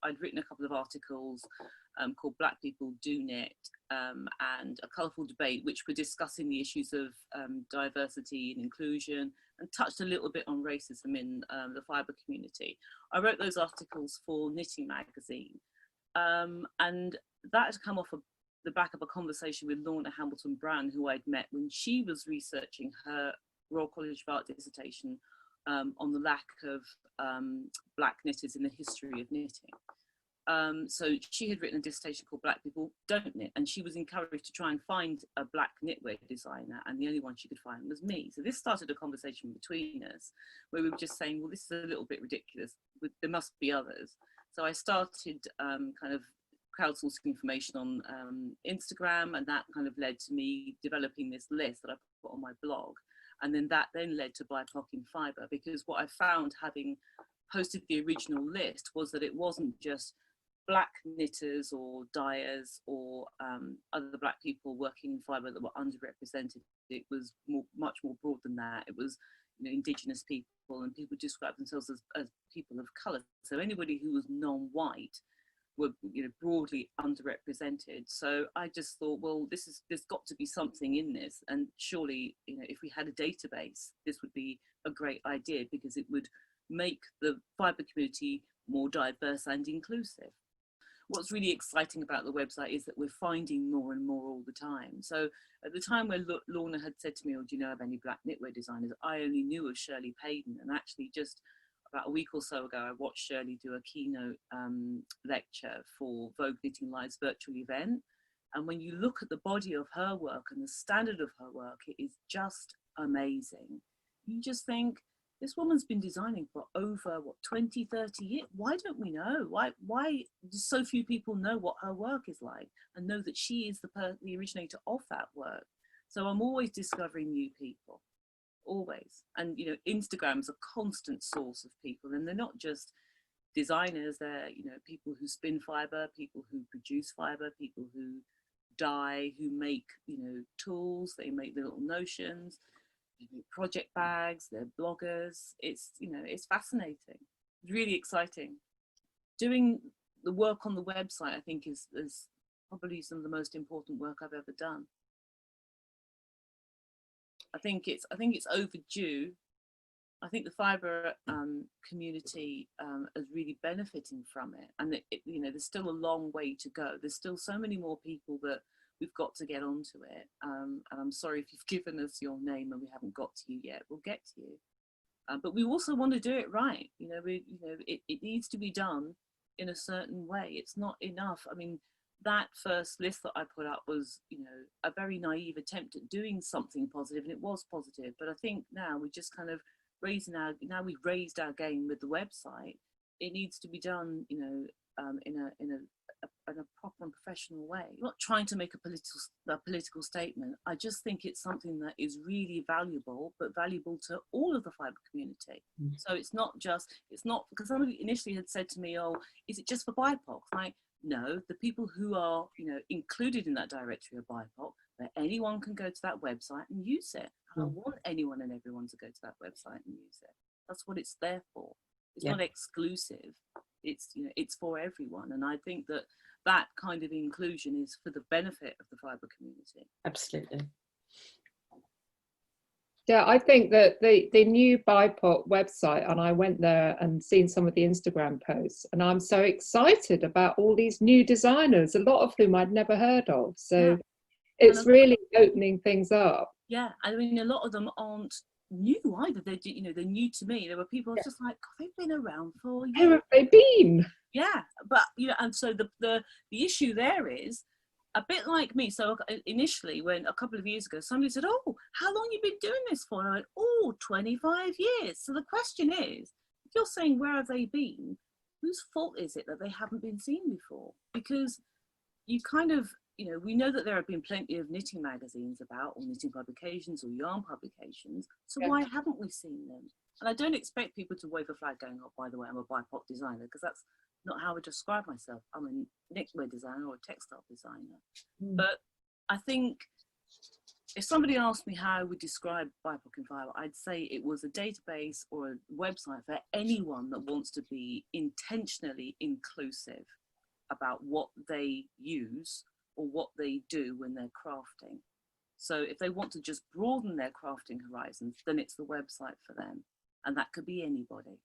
I'd written a couple of articles called Black People Do Knit, and A Colourful Debate, which were discussing the issues of diversity and inclusion, and touched a little bit on racism in the fibre community. I wrote those articles for Knitting Magazine, and that had come off of the back of a conversation with Lorna Hamilton Brown, who I'd met when she was researching her Royal College of Art dissertation on the lack of Black knitters in the history of knitting. So she had written a dissertation called Black People Don't Knit, and she was encouraged to try and find a Black knitwear designer, and the only one she could find was me. So this started a conversation between us where we were just saying, well, this is a little bit ridiculous, there must be others. So I started kind of crowdsourcing information on Instagram, and that kind of led to me developing this list that I put on my blog. And then that then led to BIPOC in Fibre, because what I found, having posted the original list, was that it wasn't just Black knitters or dyers or other Black people working in fibre that were underrepresented. It was much more broad than that. It was, you know, Indigenous people, and people describe themselves as people of colour. So anybody who was non-white were, you know, broadly underrepresented. So I just thought, well, there's got to be something in this, and surely, you know, if we had a database, this would be a great idea, because it would make the fibre community more diverse and inclusive. What's really exciting about the website is that we're finding more and more all the time. So at the time when Lorna had said to me, oh, do you know of any Black knitwear designers, I only knew of Shirley Payden, and actually just about a week or so ago, I watched Shirley do a keynote lecture for Vogue Knitting Live's virtual event. And when you look at the body of her work and the standard of her work, it is just amazing. You just think, this woman's been designing for over, what, 20, 30 years? Why don't we know? Why do so few people know what her work is like and know that she is the originator of that work? So I'm always discovering new people. Always. And, you know, Instagram's a constant source of people, and they're not just designers, they're, you know, people who spin fibre, people who produce fibre, people who dye, who make, you know, tools, they make little notions, they make project bags, they're bloggers. It's, you know, it's fascinating, really exciting. Doing the work on the website, I think, is probably some of the most important work I've ever done. I think it's overdue. I think the fibre community is really benefiting from it, and you know, there's still a long way to go. There's still so many more people that we've got to get onto it. And I'm sorry if you've given us your name and we haven't got to you yet. We'll get to you, but we also want to do it right. You know, it needs to be done in a certain way. It's not enough. I mean, that first list that I put up was, you know, a very naive attempt at doing something positive, and it was positive. But I think now we're just kind of now we've raised our game with the website. It needs to be done, you know, in a proper and professional way. I'm not trying to make a political statement. I just think it's something that is really valuable, but valuable to all of the fibre community. So it's not because somebody initially had said to me, oh, is it just for BIPOC? Like, no, the people who are, you know, included in that directory of BIPOC, that anyone can go to that website and use it. I want anyone and everyone to go to that website and use it. That's what it's there for. It's not exclusive. It's, you know, it's for everyone. And I think that that kind of inclusion is for the benefit of the fibre community. Absolutely. Yeah, I think that the new BIPOC website, and I went there and seen some of the Instagram posts, and I'm so excited about all these new designers, a lot of whom I'd never heard of. So it's really opening things up. Yeah, I mean, a lot of them aren't new either. They're, you know, they're new to me. There were people just like, God, they've been around for years. Where have they been? Yeah, but, you know, and so the issue there is, a bit like me. So initially, when a couple of years ago, somebody said, oh, how long have you been doing this for? And I went, oh, 25 years. So the question is, if you're saying, where have they been? Whose fault is it that they haven't been seen before? Because you kind of, you know, we know that there have been plenty of knitting magazines about, or knitting publications or yarn publications. So why haven't we seen them? And I don't expect people to wave a flag going, oh, by the way, I'm a BIPOC designer, because that's not how I describe myself. I'm a knitwear designer or a textile designer. But I think If somebody asked me how I would describe BIPOC in 5, I'd say it was a database or a website for anyone that wants to be intentionally inclusive about what they use or what they do when they're crafting. So if they want to just broaden their crafting horizons, then it's the website for them. And that could be anybody.